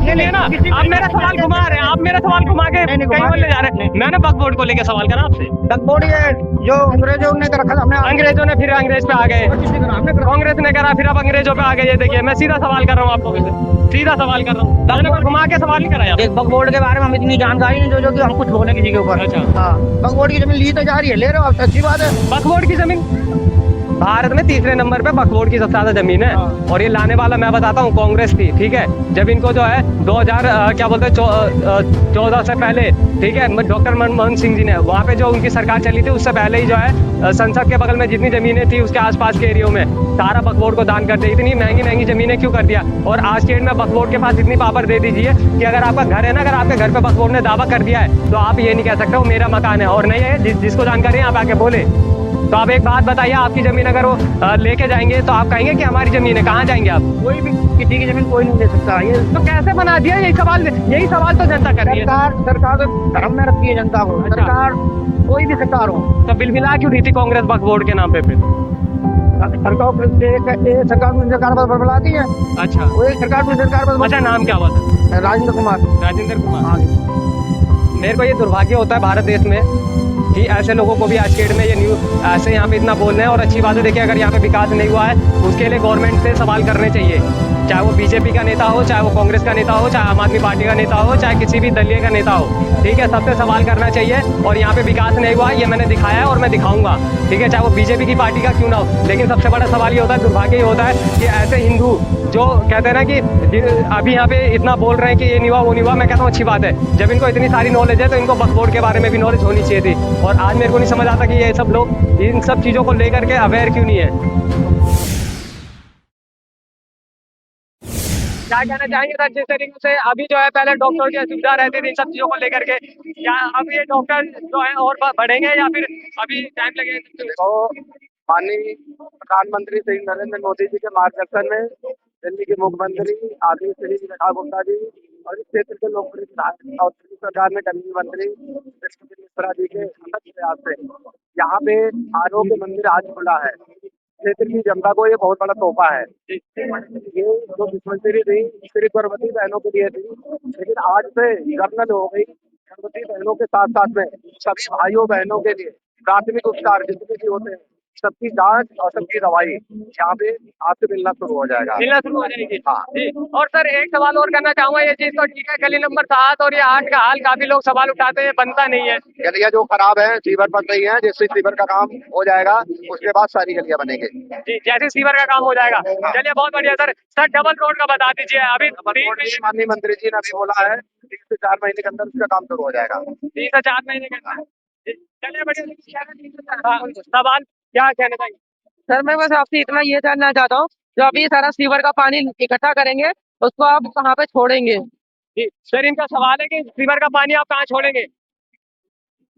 के लिए ना, आप मेरा सवाल घुमा रहे हैं, आप मेरा सवाल घुमा के कहीं और ले जा रहे हैं। मैंने वक्फ बोर्ड को लेकर सवाल करा आपसे। वक्फ बोर्ड ये जो अंग्रेजों ने कर रखा, हमने अंग्रेजों ने फिर अंग्रेज पे आ गए, कांग्रेस ने करा, फिर अब अंग्रेजों पे आ गए। ये देखिए, मैं सीधा सवाल कर रहा हूँ आपको, सीधा सवाल कर रहा हूँ, मैंने कोई घुमा के सवाल नहीं कराया। देख, वक्फ बोर्ड के बारे में हम इतनी जानकारी नहीं जो कि हम कुछ बोले किसी के ऊपर। अच्छा। हाँ, वक्फ बोर्ड की जमीन ली तो जा रही है, ले रहे हो आप, अच्छी बात है। वक्फ बोर्ड की जमीन भारत में तीसरे नंबर पे वक्फ बोर्ड की सबसे ज्यादा जमीन है। और ये लाने वाला मैं बताता हूँ, कांग्रेस थी, ठीक है। जब इनको जो है 2000 क्या बोलते हैं 14 से पहले, ठीक है, डॉक्टर मनमोहन सिंह जी ने वहाँ पे जो उनकी सरकार चली थी, उससे पहले ही जो है संसद के बगल में जितनी जमीनें थी उसके आसपास के एरियो में सारा वक्फ बोर्ड को दान कर दी। इतनी महंगी महंगी जमीनें क्यों कर दिया? और आज के डेट में वक्फ बोर्ड के पास इतनी पावर दे दीजिए कि अगर आपका घर है ना, अगर आपके घर पे वक्फ बोर्ड ने दावा कर दिया है तो आप ये नहीं कह सकते वो मेरा मकान है और नहीं है, जिसको जानकारी है आप आके बोले। तो आप एक बात बताइए, आपकी जमीन अगर वो लेके जाएंगे तो आप कहेंगे कि हमारी जमीन है, कहाँ जाएंगे आप? कोई भी किसी की जमीन कोई नहीं ले सकता। ये तो कैसे बना दिया? यही सवाल तो जनता कर रही है। सरकार तो धर्म में रखती है जनता को। अच्छा। सरकार कोई भी सरकार हो, तो बिलबिला क्यों रही थी कांग्रेस वक्फ बोर्ड के नाम पे फिर? सरकार बदलाती है। अच्छा। वो एक सरकार अच्छा, नाम क्या हुआ था? राजेंद्र कुमार। राजेंद्र कुमार। हाँ जी। मेरे को ये दुर्भाग्य होता है भारत देश में कि ऐसे लोगों को भी आज के डेट में ये न्यूज ऐसे यहाँ पे इतना बोल रहे हैं। और अच्छी बात है, देखिए, अगर यहाँ पे विकास नहीं हुआ है उसके लिए गवर्नमेंट से सवाल करने चाहिए, चाहे वो बीजेपी का नेता हो, चाहे वो कांग्रेस का नेता हो, चाहे आम आदमी पार्टी का नेता हो, चाहे किसी भी दलीय का नेता हो, ठीक है, सबसे सवाल करना चाहिए। और यहाँ पे विकास नहीं हुआ ये मैंने दिखाया है और मैं दिखाऊंगा, ठीक है, चाहे वो बीजेपी की पार्टी का क्यों ना हो। लेकिन सबसे बड़ा सवाल ये होता है, दुर्भाग्य ये होता है कि ऐसे हिंदू जो कहते हैं ना कि अभी यहाँ पे इतना बोल रहे हैं कि ये नहीं हुआ वो नहीं हुआ, मैं कहता हूँ अच्छी बात है, जब इनको इतनी सारी नॉलेज है तो इनको वक्फ बोर्ड के बारे में भी नॉलेज होनी चाहिए थी। और आज मेरे को नहीं समझ आता कि ये सब लोग इन सब चीज़ों को लेकर के अवेयर क्यों नहीं है। क्या कहना चाहेंगे सर, जिस तरीके से अभी जो है पहले डॉक्टर की सुविधा रहती थी इन सब चीज़ों को लेकर के, क्या अब ये डॉक्टर जो है और बढ़ेंगे या फिर अभी टाइम लगेगा? देखो, माननीय प्रधानमंत्री श्री नरेंद्र मोदी जी के मार्गदर्शन में दिल्ली के मुख्यमंत्री आदरणीय श्री रेखा गुप्ता जी और इस क्षेत्र के लोकप्रिय विधायक और दिल्ली सरकार में कैबिनेट मंत्री विष्णुदेव मिश्रा जी के अथक प्रयास से यहाँ पे आरोग्य मंदिर आज खुला है। क्षेत्र की जनता को ये बहुत बड़ा तोहफा है। ये जो डिस्पेंसरी थी सिर्फ गर्भवती बहनों के लिए थी, लेकिन आज से जर्नल हो गई। गर्भवती बहनों के साथ साथ में सभी भाइयों बहनों के लिए प्राथमिक उपचार जितने भी होते हैं, सबकी जांच और सबकी दवाई यहाँ पे आपसे मिलना शुरू हो जाएगा। मिलना शुरू हो जाएगी। हाँ जी। और सर एक सवाल और करना चाहूंगा, ये चीज तो ठीक है, गली नंबर 7 और ये 8 का हाल काफी लोग सवाल उठाते हैं, बनता नहीं है। गलियां जो खराब है सीवर बन रही है, जिससे सीवर का काम हो जाएगा उसके बाद सारी गलियां बनेंगे। जी, जैसे सीवर का काम हो जाएगा। चलिए, बहुत बढ़िया सर। सर डबल रोड का बता दीजिए अभी। माननीय मंत्री जी ने अभी बोला है 3 से 4 महीने के अंदर उसका काम शुरू हो जाएगा। 3 से 4 महीने के अंदर। जी, चलिए बढ़िया। हाँ, सवाल क्या कहना चाहिए? सर मैं बस आपसे इतना ये जानना चाहता हूँ, जो अभी सारा सीवर का पानी इकट्ठा करेंगे उसको आप कहाँ पे छोड़ेंगे? जी सर, इनका सवाल है कि सीवर का पानी आप कहाँ छोड़ेंगे?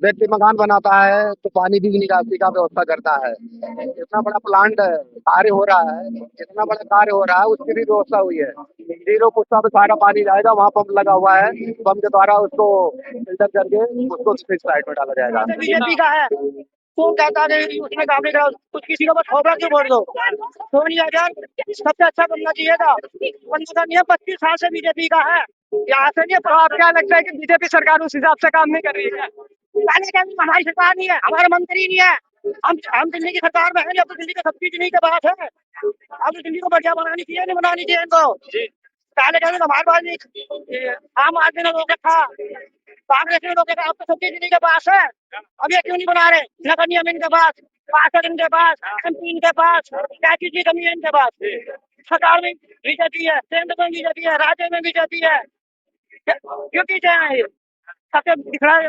व्यक्ति मकान बनाता है तो पानी की निकासी का व्यवस्था करता है। इतना बड़ा प्लांट कार्य हो रहा है, इतना बड़ा कार्य हो रहा है, उसकी भी व्यवस्था हुई है। जीरो पुस्ता पे सारा पानी जाएगा, वहाँ पंप लगा हुआ है, पंप के द्वारा उसको फिल्टर करके उसको फिक्स साइड में डाला जाएगा। बीजेपी का है तो कहता है उसमें काम नहीं करा, कुछ किसी का बस खोबरा क्यों बोल दो। सोनिया जान सबसे अच्छा बनना चाहिए था, बनना नहीं है। 25 साल से बीजेपी का है, यहाँ से नहीं। तो आप क्या लगता है कि बीजेपी सरकार उस हिसाब से काम नहीं कर रही है? पहले क्या हमारी सरकार नहीं है, हमारा मंत्री नहीं है। हम दिल्ली की सरकार में है, अब तो दिल्ली का सब चीज नहीं के पास है। अब तो दिल्ली को बढ़िया बनानी चाहिए, नहीं बनानी चाहिए इनको। पहले कहते हमारे पास आम आदमी ने रोक रखा, कांग्रेस ने रोक रखा, अब तो सब चीज दिल्ली के पास है। अब ये क्यों नहीं बना रहे? नगर निगम इनके पास, पार्षद इनके पास, MP इनके पास, क्या चीज की कमी है इनके पास? सरकार में बीजेपी है, केंद्र में बीजेपी है, राज्य में बीजेपी है, क्यों पीछे है ये? सबसे बिखरा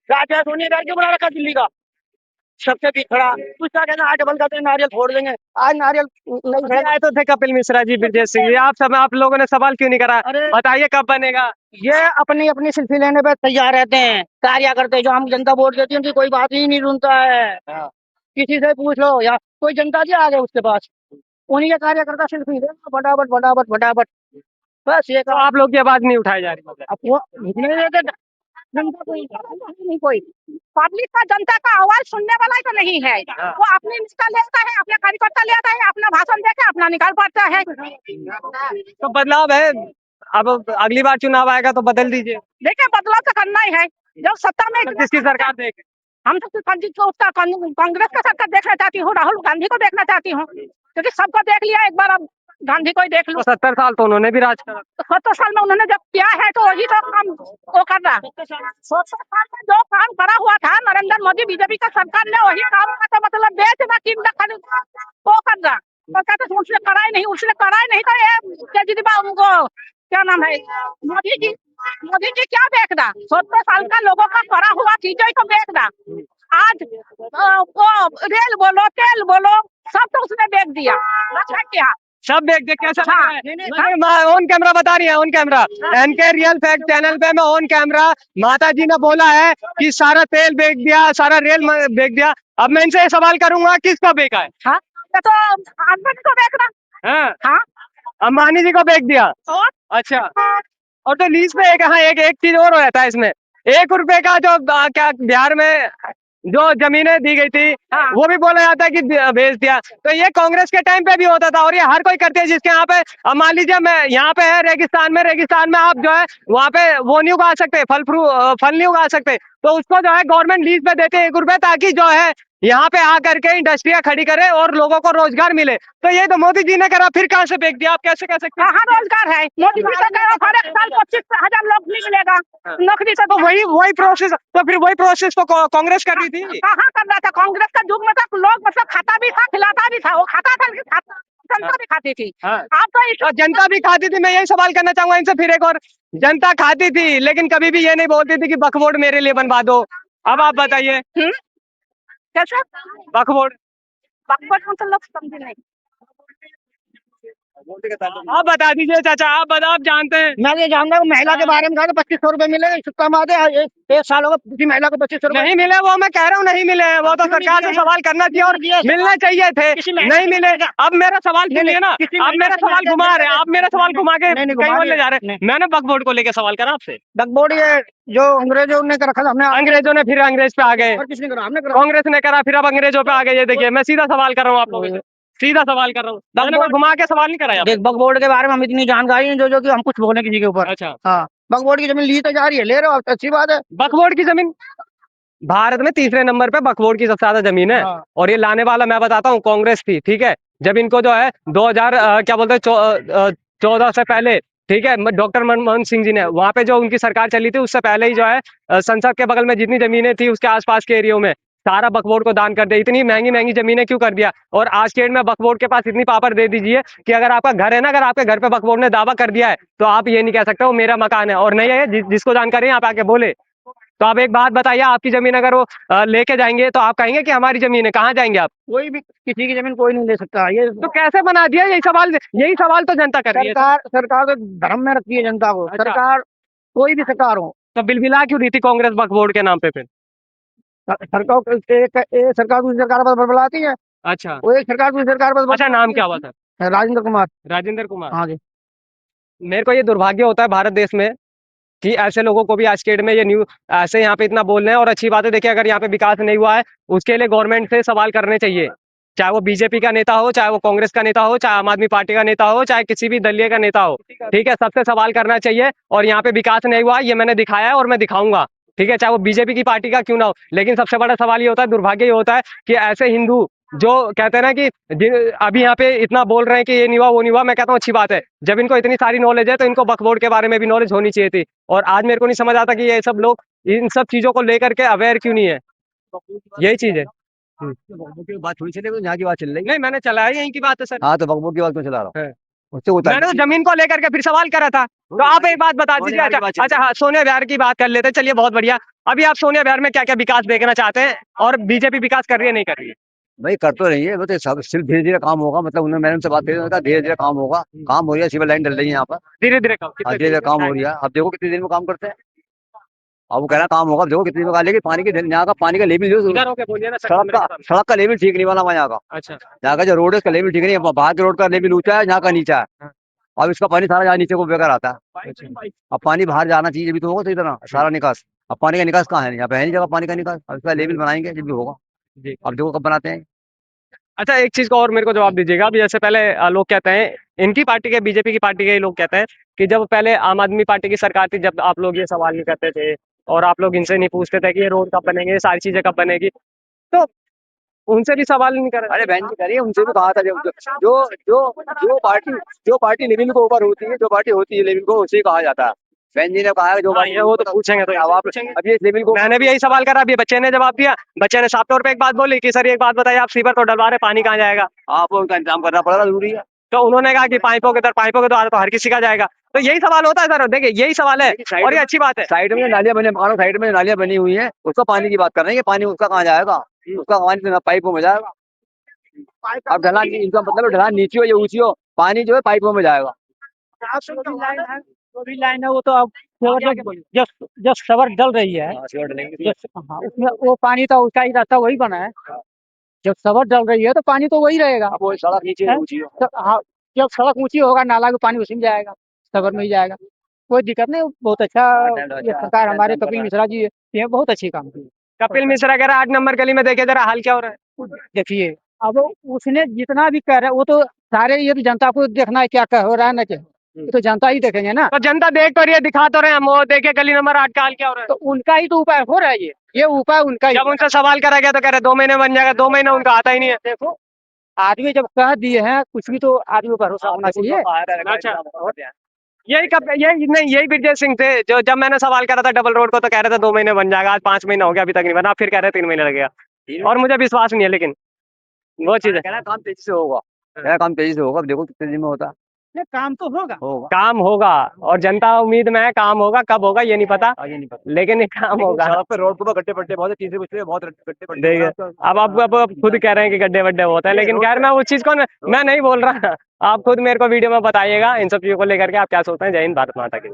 राज्य सोनिया गांधी क्यों बना रखा दिल्ली का? सबसे बिखरा उसका कहना आज डबल करते नारियल फोड़ देंगे। आज नारियल नहीं आए तो थे कपिल मिश्रा जी, ब्रजेश सिंह जी, आप लोगों ने सवाल क्यों नहीं करा? बताइए कब बनेगा? ये अपनी अपनी सेल्फी लेने पे तैयार रहते हैं, कार्य करते हैं। जो हम जनता वोट देती है उनकी कोई बात ही नहीं सुनता है। किसी से पूछ लो या कोई जनता जी आ गए उसके पास, उन्हीं के कार्यकर्ता सेल्फी ले फटाफट फटाफट फटाफट, बस ये तो आप लोग की आवाज नहीं उठाई जा रही मतलब? अब वो नहीं देते जनता कोई नहीं, कोई पब्लिक का जनता का आवाज सुनने वाला ही तो नहीं है। वो अपने नेता लेता है, अपने कार्यकर्ता लेता है, अपना भाषण देके अपना निकाल पाता है। तो बदलाव है, अब अगली बार चुनाव आएगा तो बदल दीजिए। देखिए बदलाव तो करना ही है जब सत्ता में तो किसकी सरकार देखे? हम तो कांग्रेस का सरकार देखना चाहती हूँ, राहुल गांधी को देखना चाहती हूँ, क्योंकि सबको देख लिया एक बार, अब गांधी को ही देख लो। तो 70 साल तो उन्होंने भी राज करा। 70 साल में उन्होंने जब किया है तो वही तो काम वो कर रहा। 70 साल में जो काम करा हुआ था नरेंद्र मोदी बीजेपी का सरकार ने, वही काम का तो मतलब बेचना कीमत खरीद वो कर रहा। तो कहते उसने करा ही नहीं, उसने करा ही नहीं तो ये केजरीवाल को क्या नाम है मोदी जी क्या बेच रहा? 70 साल का लोगों का करा हुआ चीजें ही तो बेच रहा। आज वो रेल बोलो तेल बोलो सब तो उसने बेच दिया। अच्छा क्या सब देख देख कैसा लग हाँ, रहा है? नहीं, मैं ऑन कैमरा बता रही है, on camera NK real fact channel पे मैं ऑन कैमरा, माता जी ने बोला है कि सारा तेल बेच दिया, सारा रेल बेच दिया। अब मैं इनसे ये सवाल करूंगा किसको बेचा है? हाँ तो अंबानी को बेच रहा। हाँ? हाँ अंबानी जी को बेच दिया। और अच्छा, और तो लीज पे एक, हाँ, एक चीज और हो जाता है इसमें, 1 रुपए का जो क्या बिहार में जो जमीनें दी गई थी, हाँ। वो भी बोला जाता है कि भेज दिया। तो ये कांग्रेस के टाइम पे भी होता था और ये हर कोई करते हैं जिसके यहाँ पे, अब मान लीजिए मैं यहाँ पे है रेगिस्तान में आप जो है वहाँ पे वो नहीं उगा सकते, फल नहीं उगा सकते, तो उसको जो है गवर्नमेंट लीज पे देते हैं 1 रुपए, ताकि जो है यहाँ पे आकर के इंडस्ट्रियां खड़ी करे और लोगों को रोजगार मिले। तो ये तो मोदी जी ने करा, फिर कहाँ से बेच दिया? आप कैसे कह सकते हैं? कहाँ रोजगार है? मोदी जी तो कह रहा हर एक साल 25,000 लोग नहीं मिलेगा नौकरी से। तो वही प्रोसेस, तो फिर वही प्रोसेस तो कांग्रेस कर रही थी। कहाँ कर रहा था? कांग्रेस का युग में तो लोग मतलब खाता भी था खिलाता भी था, वो खाता था लेकिन जनता भी खाती थी। हाँ। आप तो और जनता भी खाती थी। मैं यही सवाल करना चाहूंगा इनसे फिर एक और, जनता खाती थी लेकिन कभी भी ये नहीं बोलती थी कि बकवोट मेरे लिए बनवा दो। अब आप बताइए, कैसा बकवोट बकवास मतलब लोग समझे नहीं। आप बता दीजिए चाचा, आप जानते हैं। मैं ये जानता हूँ महिला के बारे में कहा 2500 रुपए मिले, कमा दे एक साल होगा किसी महिला को 2500 रुपए नहीं मिले, वो मैं कह रहा हूँ नहीं मिले हैं, वो तो सरकार से सवाल करना चाहिए और मिलने चाहिए थे, नहीं मिले। अब मेरा सवाल सुनिए ना, अब मेरा सवाल घुमा रहे हैं, आप मेरा सवाल घुमा के कहीं और ले जा रहे हैं। मैंने बकवोट को लेकर सवाल करा आपसे। बकबोर्ड ये जो अंग्रेजों ने कर रखा था, हमने अंग्रेजों ने फिर अंग्रेज पे आ गए, और किसने करा? हमने करा। कांग्रेस ने करा, फिर अब अंग्रेजों पे आ गए। ये देखिए मैं सीधा सवाल कर रहा हूँ आप लोगों से, सीधा सवाल कर रहा हूँ, मैंने कोई घुमा के सवाल नहीं कराया। देख बकबोर्ड के बारे में हम इतनी जानकारी है जो कि हम कुछ बोले किसी के ऊपर। अच्छा, हाँ बकबोर्ड की जमीन ली तो जा रही है, ले रहे हो आप, अच्छी बात है। बकवोट की जमीन भारत में तीसरे नंबर पे बकवोट की सबसे ज्यादा जमीन है। हाँ। और ये लाने वाला मैं बताता हूँ कांग्रेस थी, ठीक है। जब इनको जो है 2000 क्या बोलते हैं 14 से पहले, ठीक है, डॉक्टर मनमोहन सिंह जी ने वहां पे जो उनकी सरकार चली थी उससे पहले ही जो है संसद के बगल में जितनी जमीनें थी उसके आसपास के एरियो में सारा बकवोट को दान कर दिया। इतनी महंगी महंगी जमीनें क्यों कर दिया? और आज के डेट में बकवोट के पास इतनी पावर दे दीजिए कि अगर आपका घर है ना, अगर आपके घर पे बकवोट ने दावा कर दिया है तो आप ये नहीं कह सकते वो मेरा मकान है और नहीं है, जिसको जानकारी है आप आके बोले। तो आप एक बात बताइए, आपकी जमीन अगर वो लेके जाएंगे तो आप कहेंगे कि हमारी जमीन है, कहाँ जाएंगे आप? कोई भी किसी की जमीन कोई नहीं ले सकता। ये तो कैसे बना दिया? यही सवाल तो जनता कर रही है। सरकार तो धर्म में रखती है जनता को। अच्छा। सरकार कोई भी सरकार हो, तो बिलबिला क्यों रही थी कांग्रेस बकवोट के नाम पे फिर? सरकार एक सरकार दूसरी सरकार पर बदलाती है। अच्छा, वो एक सरकार दूसरी सरकार पर अच्छा, नाम क्या हुआ सर? राजेंद्र कुमार। राजेंद्र कुमार। हाँ जी। मेरे को ये दुर्भाग्य होता है भारत देश में कि ऐसे लोगों को भी आज के डेट में ये ऐसे यहाँ पे इतना बोल रहे हैं। और अच्छी बात है, देखिए अगर यहाँ पे विकास नहीं हुआ है उसके लिए गवर्नमेंट से सवाल करने चाहिए, चाहे वो बीजेपी का नेता हो, चाहे वो कांग्रेस का नेता हो, चाहे आम आदमी पार्टी का नेता हो, चाहे किसी भी दलीय का नेता हो, ठीक है, सबसे सवाल करना चाहिए। और यहाँ पे विकास नहीं हुआ ये मैंने दिखाया है और मैं दिखाऊंगा, ठीक है, चाहे वो बीजेपी की पार्टी का क्यों ना हो। लेकिन सबसे बड़ा सवाल ये होता है, दुर्भाग्य ये होता है कि ऐसे हिंदू जो कहते हैं ना कि अभी यहाँ पे इतना बोल रहे हैं कि ये नहीं हुआ वो नहीं हुआ, मैं कहता हूँ अच्छी बात है, जब इनको इतनी सारी नॉलेज है तो इनको बकवोट के बारे में भी नॉलेज होनी चाहिए थी। और आज मेरे को नहीं समझ आता कि ये सब लोग इन सब चीजों को लेकर के अवेयर क्यों नहीं है, यही चीज है। बकबोक की बात थोड़ी चल रही है, यहाँ की बात चल रही है। नहीं, मैंने चलाया यहीं की बात है सर। हाँ तो बकबोक की बात क्यों चला रहा हूँ? है। उससे होता मैंने तो जमीन को लेकर के फिर सवाल करा था, तो आप एक बात बता दीजिए। सोनिया अच्छा की बात अच्छा, हाँ, सोनिया विहार की बात कर लेते हैं, चलिए बहुत बढ़िया। अभी आप सोनिया विहार में क्या क्या विकास देखना चाहते हैं और बीजेपी विकास कर रही है नहीं कर रही है? भाई कर तो रही है, वो तो सब सिर्फ धीरे धीरे काम होगा। मतलब उन्होंने मैंने उनसे बात करी, उन्होंने कहा धीरे धीरे काम होगा। काम हो रही है, सिविल लाइन डल रही है यहाँ पर। धीरे धीरे कम, हाँ, कितने धीरे धीरे काम हो रही है। अब देखो कितनी देर में काम करते हैं। अब वो कह रहा है काम होगा, अब देखो कितनी देर में। लेकिन पानी की यहाँ का पानी का लेवल जो इधर होके बोलिए ना सर, सड़क कैमरे का के सामने। सड़क का लेवल ठीक नहीं बना हुआ यहाँ का। अच्छा, यहाँ का जो रोड है उसका लेवल ठीक नहीं है। बाहर के रोड का लेवल ऊंचा है, यहाँ का नीचा है। अब इसका पानी सारा यहाँ नीचे को बेकार आता है। अब पानी बाहर जाना चाहिए जब भी तो होगा सही तरह सारा निकास। अब पानी का निकास कहाँ है? यहाँ पे है नहीं जगह पानी का निकास। अब इसका लेवल बनाएंगे जब भी होगा। जी। अब देखो कब बनाते हैं। अच्छा एक चीज का और मेरे को जवाब दीजिएगा। अभी जैसे पहले लोग कहते हैं, इनकी पार्टी के, बीजेपी की पार्टी के ही लोग कहते हैं कि जब पहले आम आदमी पार्टी की सरकार थी, जब आप लोग ये सवाल नहीं करते थे और आप लोग इनसे नहीं पूछते थे कि ये रोड कब बनेंगे, ये सारी चीजें कब बनेगी, तो उनसे भी सवाल नहीं कर अरे बहन जी करिए, उनसे भी कहा था जो जो जो पार्टी लेवल को ऊपर होती है, जो पार्टी होती है लेवल को, उसे कहा जाता है। बहन जी ने कहा है जो हाँ, ये वो तो पूछेंगे, तो अब आप पूछेंगे। अब ये लेवल को मैंने भी यही सवाल करा, अभी बच्चे ने जवाब दिया। बच्चे ने साफ तौर पे एक बात बोली कि सर एक बात बताइए, आप सीवर तो डलवा रहे, पानी कहाँ जाएगा? आपको उनका इंतजाम करना पड़ेगा, जरूरी है। तो उन्होंने कहा कि पाइपों के द्वारा तो हर किसी का जाएगा। तो यही सवाल होता है सर, देखिए यही सवाल है और ये अच्छी बात है। साइड में नालियां बनी, मकानों साइड में नालियां बनी हुई है, उसका पानी की बात कर रहे हैं। ये पानी उसका कहाँ जाएगा? उसका पानी तो पाइपों में जाएगा। अब ढलान, इनका मतलब ढलान नीचे हो या ऊंची हो, पानी जो है पाइपों में जाएगा। जो भी लाइन है वो तो अब जो जो सवर डल रही है, हाँ उसमें वो पानी तो उसका ही रास्ता वही बना है। जब सवर डल रही है तो पानी तो वही रहेगा। अब वो सड़क नीचे है? ऊंची हो। तो हाँ, जब सड़क ऊंची होगा नाला का पानी उसी में जाएगा, सवर में ही जाएगा। कोई दिक्कत नहीं, बहुत अच्छा ये सरकार हमारे कपिल मिश्रा जी ये बहुत अच्छी काम की। कपिल मिश्रा कह रहा है 8 नंबर गली में देखे जरा हाल क्या हो रहा है। देखिए अब उसने जितना भी कह रहा है वो तो सारे, ये तो जनता को देखना है क्या कह हो रहा है ना क्या, ये तो जनता ही देखेंगे ना। तो जनता देख तो रही है, दिखा तो रहे हैं हम, वो देखे गली नंबर 8 का हाल क्या हो रहा है। तो उनका ही तो उपाय हो रहा है, ये उपाय उनका ही। जब उनसे सवाल करा गया तो कह रहे 2 महीने बन जाएगा, 2 महीने उनका आता ही नहीं है। देखो आदमी जब कह दिए हैं कुछ भी तो आदमी को भरोसा होना चाहिए। अच्छा, यही नहीं, यही ब्रिजेश सिंह थे जो जब मैंने सवाल करा था डबल रोड को तो कह रहे थे 2 महीने बन जाएगा, आज 5 महीना हो गया अभी तक नहीं बना, फिर कह रहे 3 महीने लगेगा। और मुझे विश्वास नहीं है, लेकिन वो चीज है, काम तेजी से होगा, काम तेजी से होगा। अब देखो कितने दिन में होता नहीं, काम तो होगा। काम होगा और जनता उम्मीद में है, काम होगा, कब होगा ये नहीं पता, आगे नहीं पता। लेकिन ये काम होगा। सड़क पे रोड पर गड्ढे पट्टे बहुत है, चीजें कुछ बहुत गड्ढे पट्टे देखिए अब आप खुद कह रहे हैं कि गड्ढे वड्ढे होते हैं, लेकिन खैर मैं उस चीज को मैं नहीं बोल रहा। आप खुद मेरे को वीडियो में बताइएगा इन सब चीजों को लेकर के आप क्या सोचते हैं। जय हिंद, भारत माता की।